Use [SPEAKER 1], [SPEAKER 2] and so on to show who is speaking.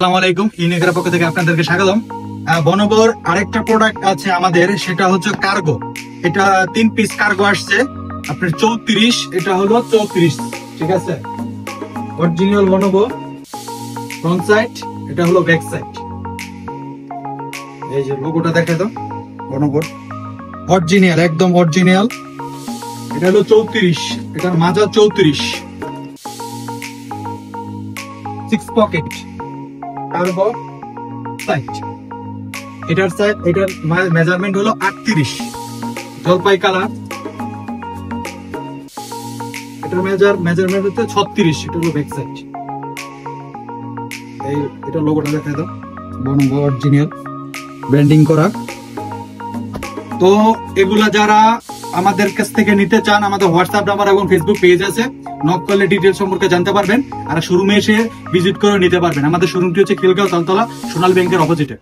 [SPEAKER 1] আসসালামু আলাইকুম, ইউনিকের পক্ষ থেকে আপনাদেরকে স্বাগতম। বনবর আরেকটা প্রোডাক্ট আছে আমাদের, সেটা হচ্ছে কার্গো। এটা 3 পিস কার্গো আসছে আপনার 34, এটা হলো 34, ঠিক আছে। অরিজিনাল বনবো ফ্রন্ট সাইড, এটা হলো ব্যাক সাইড। এই যে লোগোটা দেখে দাও, বনবর অরিজিনাল, একদম অরিজিনাল। এটা হলো 34, এটার মাজা 34, 6 পকেট কার্গো সাইড। এটার মেজারমেন্ট হলো 38, জলপাই কালার। এটার মেজারমেন্ট হচ্ছে 36, এটা হলো ব্যাক সাইড। এই এটা লোগোটা দেখাই দাও, বনবো অরিজিনাল ব্র্যান্ডিং করা। তো এগুলা যারা আমাদের কাছ থেকে নিতে চান, আমাদের হোয়াটসঅ্যাপ নাম্বার এবং ফেসবুক পেজ আছে, নক করলে ডিটেইলস সম্পর্কে জানতে পারবেন। আর শোরুমে এসে ভিজিট করে নিতে পারবেন। আমাদের শোরুমটি হচ্ছে খিলগাঁও তালতলা সোনালী ব্যাংকের অপোজিটে।